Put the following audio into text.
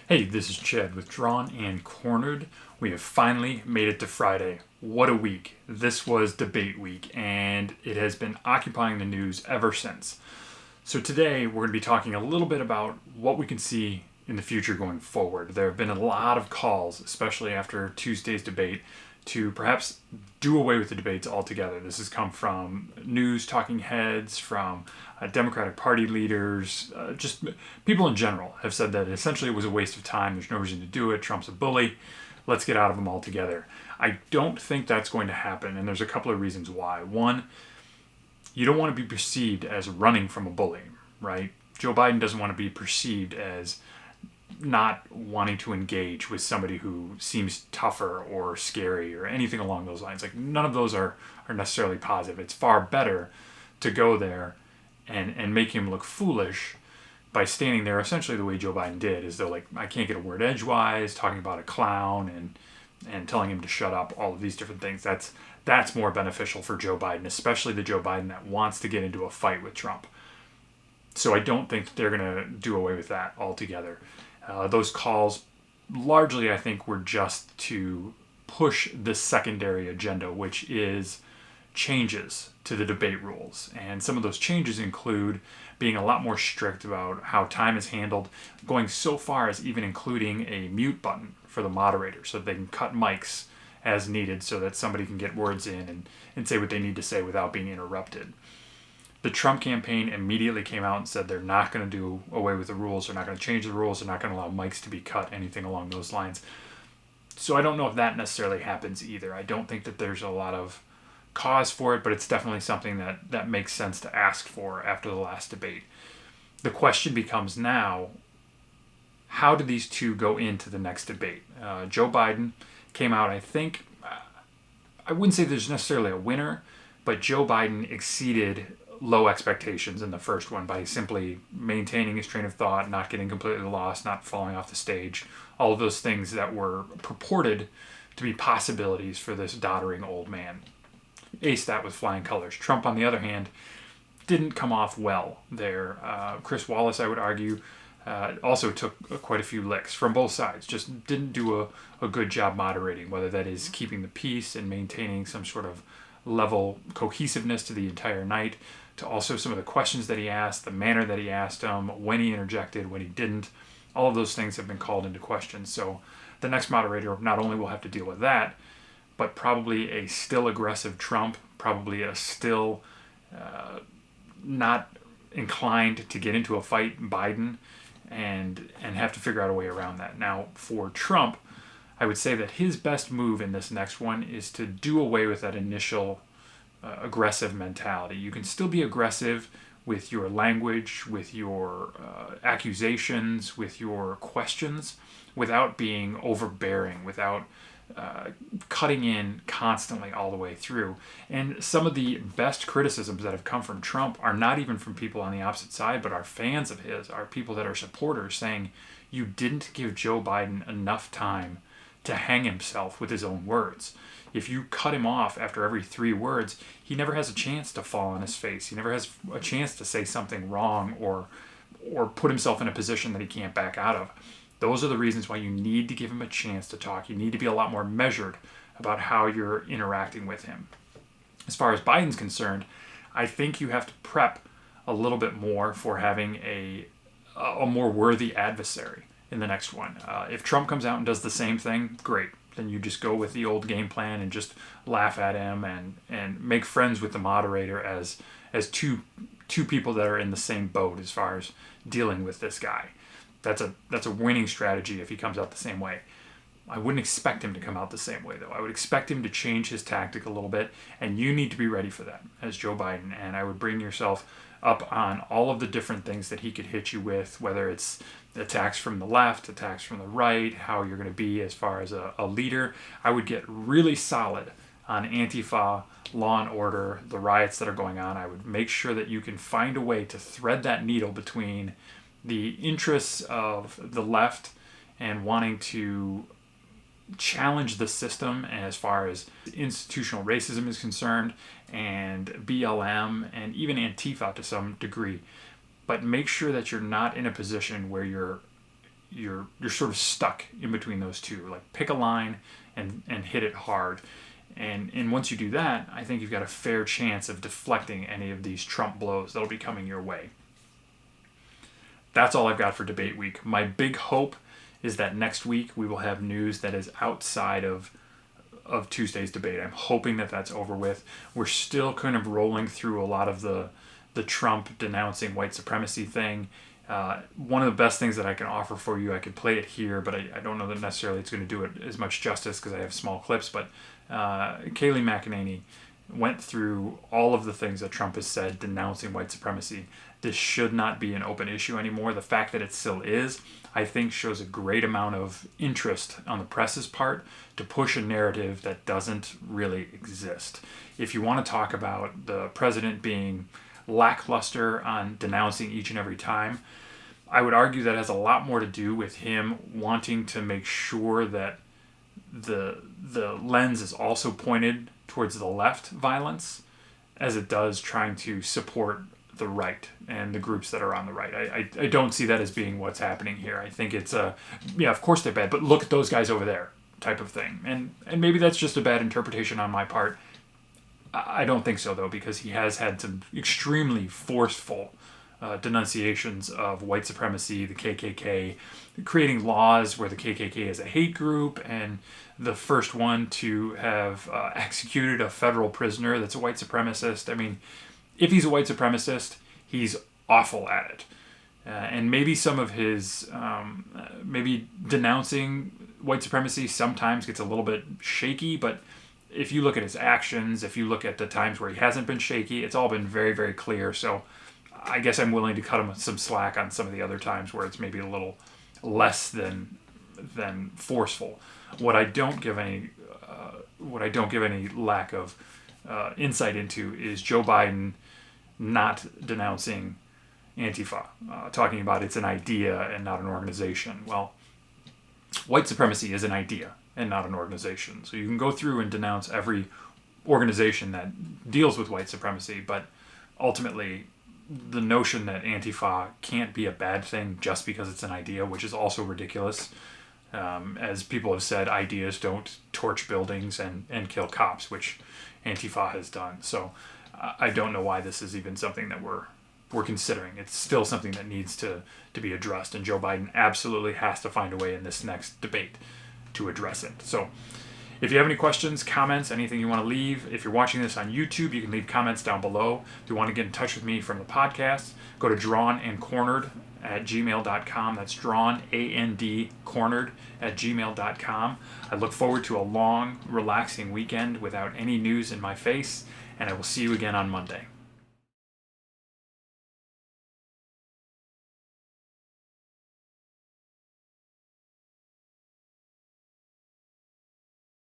Hey, this is Chad with Drawn and Cornered. We have finally made it to Friday. What a week. This was debate week, and it has been occupying the news ever since. So, today we're going to be talking a little bit about what we can see in the future going forward. There have been a lot of calls, especially after Tuesday's debate, to perhaps do away with the debates altogether. This has come from news talking heads, from Democratic Party leaders, just people in general have said that essentially it was a waste of time. There's no reason to do it. Trump's a bully. Let's get out of him altogether. I don't think that's going to happen, and there's a couple of reasons why. One, you don't want to be perceived as running from a bully, right? Joe Biden doesn't want to be perceived as not wanting to engage with somebody who seems tougher or scary or anything along those lines. Like, none of those are necessarily positive. It's far better to go there and make him look foolish by standing there essentially the way Joe Biden did, as though, like, I can't get a word edgewise, talking about a clown and telling him to shut up, all of these different things. That's more beneficial for Joe Biden, especially the Joe Biden that wants to get into a fight with Trump. So I don't think they're going to do away with that altogether. Those calls largely, I think, were just to push the secondary agenda, which is changes to the debate rules. And some of those changes include being a lot more strict about how time is handled, going so far as even including a mute button for the moderator so that they can cut mics as needed so that somebody can get words in and say what they need to say without being interrupted. The Trump campaign immediately came out and said they're not going to do away with the rules. They're not going to change the rules. They're not going to allow mics to be cut, anything along those lines. So I don't know if that necessarily happens either. I don't think that there's a lot of cause for it, but it's definitely something that makes sense to ask for after the last debate. The question becomes now, how do these two go into the next debate? Joe Biden came out, I think, I wouldn't say there's necessarily a winner, but Joe Biden exceeded low expectations in the first one by simply maintaining his train of thought, not getting completely lost, not falling off the stage, all of those things that were purported to be possibilities for this doddering old man. Aced that with flying colors. Trump, on the other hand, didn't come off well there. Chris Wallace, I would argue, also took quite a few licks from both sides. Just didn't do a good job moderating, whether that is keeping the peace and maintaining some sort of level cohesiveness to the entire night, to also some of the questions that he asked, the manner that he asked them, when he interjected, when he didn't. All of those things have been called into question. So the next moderator not only will have to deal with that, but probably a still aggressive Trump, probably a still not inclined to get into a fight Biden, and have to figure out a way around that. Now, for Trump, I would say that his best move in this next one is to do away with that initial aggressive mentality. You can still be aggressive with your language, with your accusations, with your questions, without being overbearing, without cutting in constantly all the way through. And some of the best criticisms that have come from Trump are not even from people on the opposite side, but are fans of his, are people that are supporters saying, you didn't give Joe Biden enough time to hang himself with his own words. If you cut him off after every 3 words, he never has a chance to fall on his face. He never has a chance to say something wrong or put himself in a position that he can't back out of. Those are the reasons why you need to give him a chance to talk. You need to be a lot more measured about how you're interacting with him. As far as Biden's concerned, I think you have to prep a little bit more for having a more worthy adversary in the next one. If Trump comes out and does the same thing, great. Then you just go with the old game plan and just laugh at him and make friends with the moderator as two people that are in the same boat as far as dealing with this guy. That's a winning strategy if he comes out the same way. I wouldn't expect him to come out the same way, though. I would expect him to change his tactic a little bit, and you need to be ready for that as Joe Biden. And I would bring yourself up on all of the different things that he could hit you with, whether it's attacks from the left, attacks from the right, how you're going to be as far as a leader. I would get really solid on Antifa, law and order, the riots that are going on. I would make sure that you can find a way to thread that needle between the interests of the left and wanting to challenge the system as far as institutional racism is concerned, and BLM, and even Antifa to some degree. But make sure that you're not in a position where you're sort of stuck in between those two. Like, pick a line and hit it hard. And once you do that, I think you've got a fair chance of deflecting any of these Trump blows that'll be coming your way. That's all I've got for debate week. My big hope is that next week we will have news that is outside of Tuesday's debate. I'm hoping that that's over with. We're still kind of rolling through a lot of the Trump denouncing white supremacy thing. One of the best things that I can offer for you, I could play it here, but I don't know that necessarily it's going to do it as much justice because I have small clips, but Kayleigh McEnany went through all of the things that Trump has said denouncing white supremacy. This should not be an open issue anymore. The fact that it still is, I think, shows a great amount of interest on the press's part to push a narrative that doesn't really exist. If you want to talk about the president being lackluster on denouncing each and every time, I would argue that has a lot more to do with him wanting to make sure that the lens is also pointed towards the left violence as it does trying to support the right and the groups that are on the right. I don't see that as being what's happening here. I think it's of course they're bad, but look at those guys over there type of thing. And maybe that's just a bad interpretation on my part. I don't think so, though, because he has had some extremely forceful denunciations of white supremacy, the KKK, creating laws where the KKK is a hate group, and the first one to have executed a federal prisoner that's a white supremacist. I mean, if he's a white supremacist, he's awful at it. And maybe some of his, maybe denouncing white supremacy sometimes gets a little bit shaky, but if you look at his actions, if you look at the times where he hasn't been shaky, it's all been very, very clear. So I guess I'm willing to cut him some slack on some of the other times where it's maybe a little less than forceful. What I don't give any lack of insight into is Joe Biden not denouncing Antifa, talking about it's an idea and not an organization. Well, white supremacy is an idea and not an organization. So you can go through and denounce every organization that deals with white supremacy, but ultimately the notion that Antifa can't be a bad thing just because it's an idea, which is also ridiculous. As people have said, ideas don't torch buildings and kill cops, which Antifa has done. So I don't know why this is even something that we're considering. It's still something that needs to be addressed, and Joe Biden absolutely has to find a way in this next debate to address it. So if you have any questions, comments, anything you want to leave, if you're watching this on YouTube, you can leave comments down below. If you want to get in touch with me from the podcast, go to drawnandcornered@gmail.com. That's drawn, A-N-D, cornered@gmail.com. I look forward to a long, relaxing weekend without any news in my face, and I will see you again on Monday.